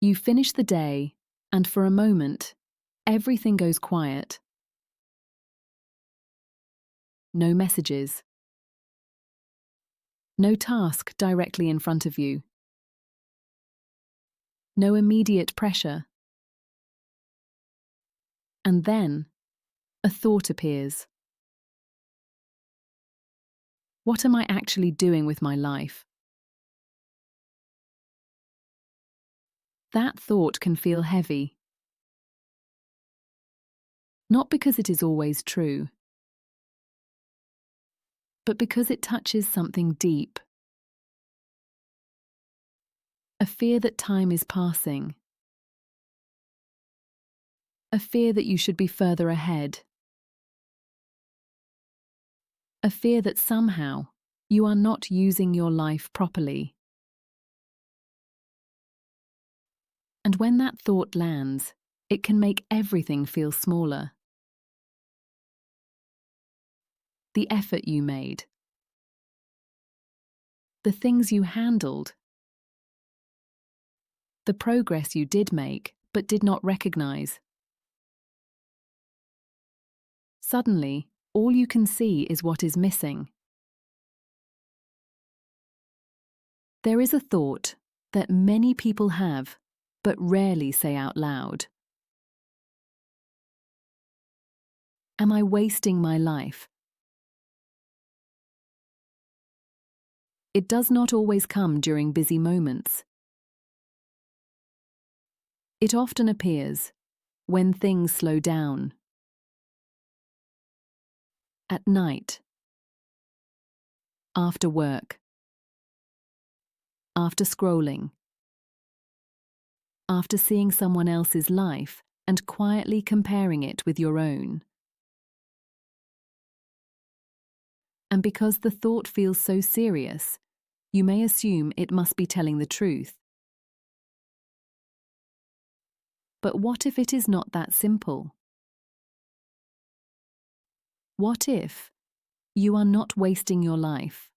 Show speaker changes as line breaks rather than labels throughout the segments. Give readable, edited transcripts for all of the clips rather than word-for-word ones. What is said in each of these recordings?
You finish the day, and for a moment, everything goes quiet. No messages. No task directly in front of you. No immediate pressure. And then, a thought appears. What am I actually doing with my life? That thought can feel heavy. Not because it is always true, but because it touches something deep. A fear that time is passing. A fear that you should be further ahead. A fear that somehow you are not using your life properly. And when that thought lands, it can make everything feel smaller. The effort you made. The things you handled. The progress you did make but did not recognize. Suddenly, all you can see is what is missing. There is a thought that many people have, but rarely say out loud. Am I wasting my life? It does not always come during busy moments. It often appears when things slow down. At night. After work. After scrolling. After seeing someone else's life and quietly comparing it with your own. And because the thought feels so serious, you may assume it must be telling the truth. But what if it is not that simple? What if you are not wasting your life?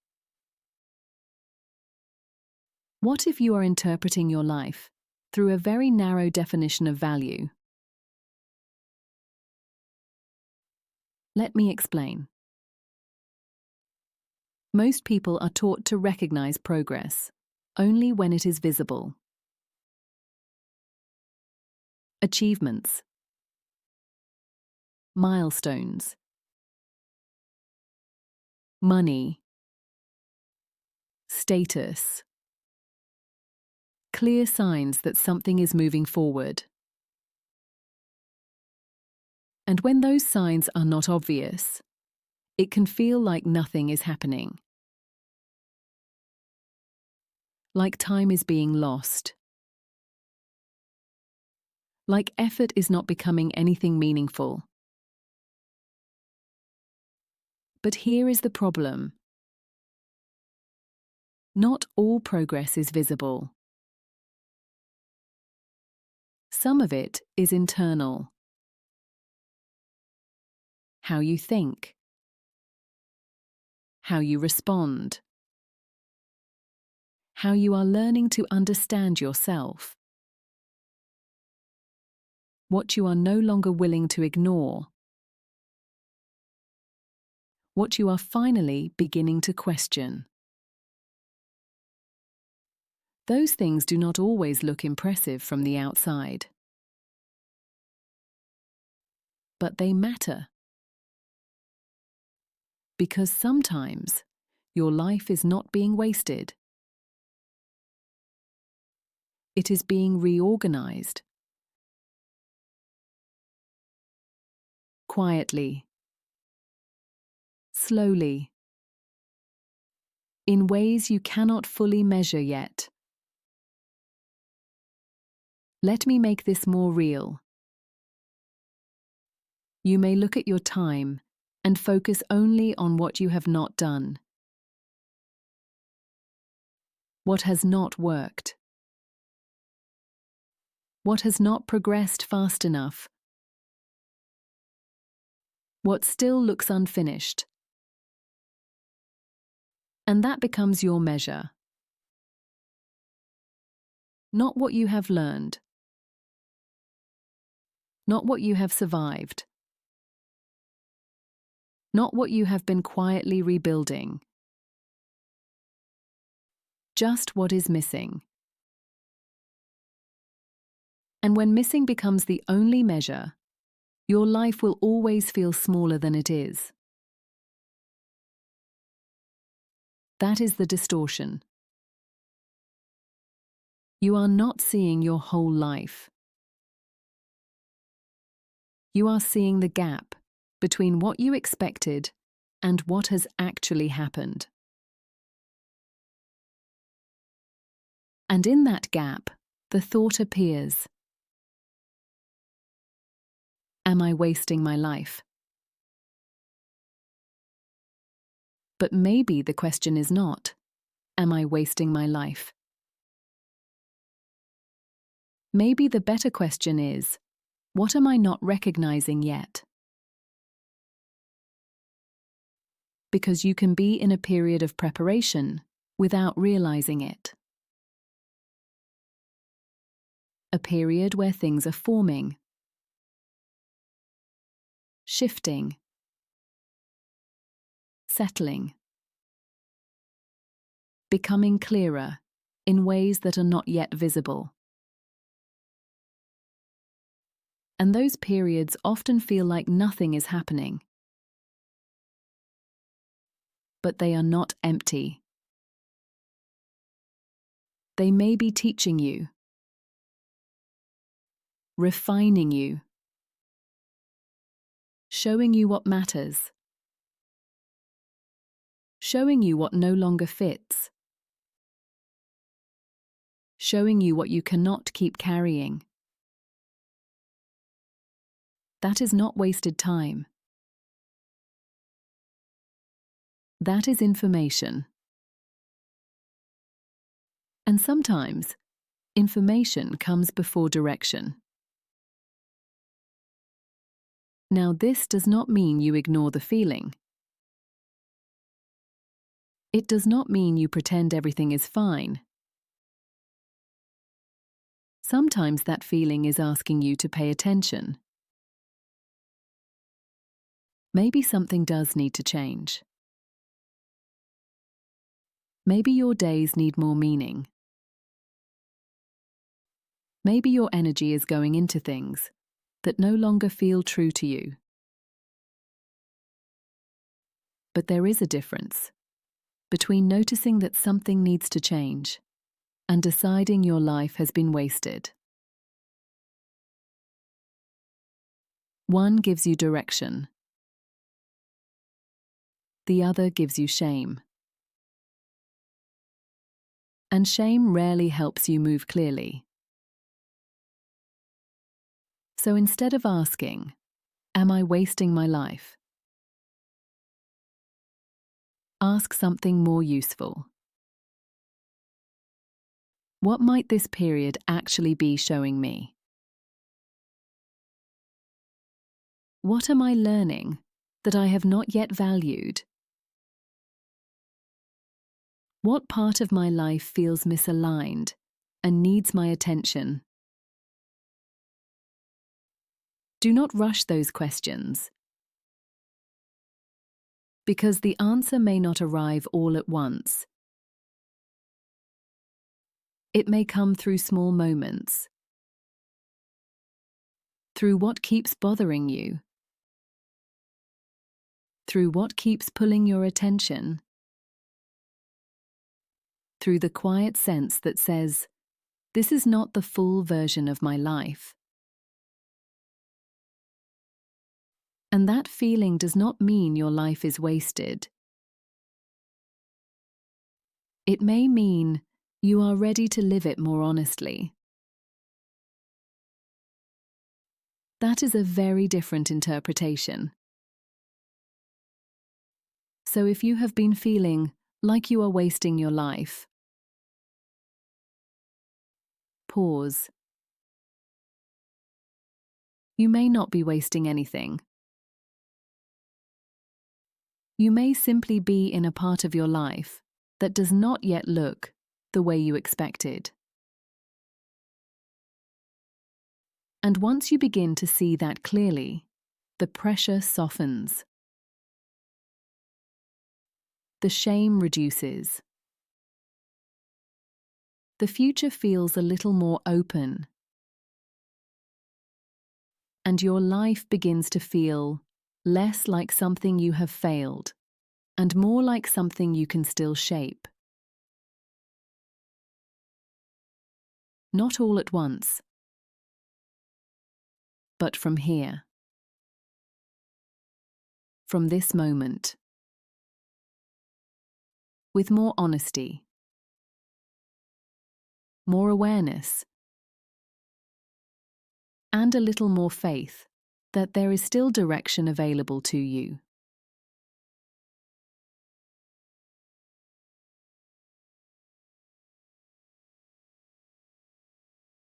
What if you are interpreting your life through a very narrow definition of value? Let me explain. Most people are taught to recognize progress only when it is visible. Achievements. Milestones. Money. Status. Clear signs that something is moving forward. And when those signs are not obvious, it can feel like nothing is happening. Like time is being lost. Like effort is not becoming anything meaningful. But here is the problem. Not all progress is visible. Some of it is internal. How you think. How you respond. How you are learning to understand yourself. What you are no longer willing to ignore. What you are finally beginning to question. Those things do not always look impressive from the outside. But they matter. Because sometimes your life is not being wasted. It is being reorganized. Quietly. Slowly. In ways you cannot fully measure yet. Let me make this more real. You may look at your time and focus only on what you have not done. What has not worked. What has not progressed fast enough. What still looks unfinished. And that becomes your measure. not what you have learned, not what you have survived, not what you have been quietly rebuilding, just what is missing. And when missing becomes the only measure, your life will always feel smaller than it is. That is the distortion. You are not seeing your whole life. You are seeing the gap between what you expected and what has actually happened. And in that gap, the thought appears: am I wasting my life? But maybe the question is not, am I wasting my life? Maybe the better question is, what am I not recognizing yet? Because you can be in a period of preparation without realizing it. A period where things are forming, shifting, settling, becoming clearer in ways that are not yet visible. And those periods often feel like nothing is happening. But they are not empty. They may be teaching you, refining you, showing you what matters, showing you what no longer fits, showing you what you cannot keep carrying. That is not wasted time. That is information. And sometimes, information comes before direction. Now, this does not mean you ignore the feeling. It does not mean you pretend everything is fine. Sometimes that feeling is asking you to pay attention. Maybe something does need to change. Maybe your days need more meaning. Maybe your energy is going into things that no longer feel true to you. But there is a difference between noticing that something needs to change and deciding your life has been wasted. One gives you direction. The other gives you shame. And shame rarely helps you move clearly. So instead of asking, am I wasting my life? Ask something more useful. What might this period actually be showing me? What am I learning that I have not yet valued? What part of my life feels misaligned and needs my attention? Do not rush those questions, because the answer may not arrive all at once. It may come through small moments, through what keeps bothering you, through what keeps pulling your attention, through the quiet sense that says, this is not the full version of my life. And that feeling does not mean your life is wasted. It may mean you are ready to live it more honestly. That is a very different interpretation. So if you have been feeling like you are wasting your life, pause. You may not be wasting anything. You may simply be in a part of your life that does not yet look the way you expected. And once you begin to see that clearly, the pressure softens. The shame reduces. The future feels a little more open. And your life begins to feel less like something you have failed and more like something you can still shape. Not all at once, but from here. From this moment. With more honesty. More awareness. And a little more faith that there is still direction available to you.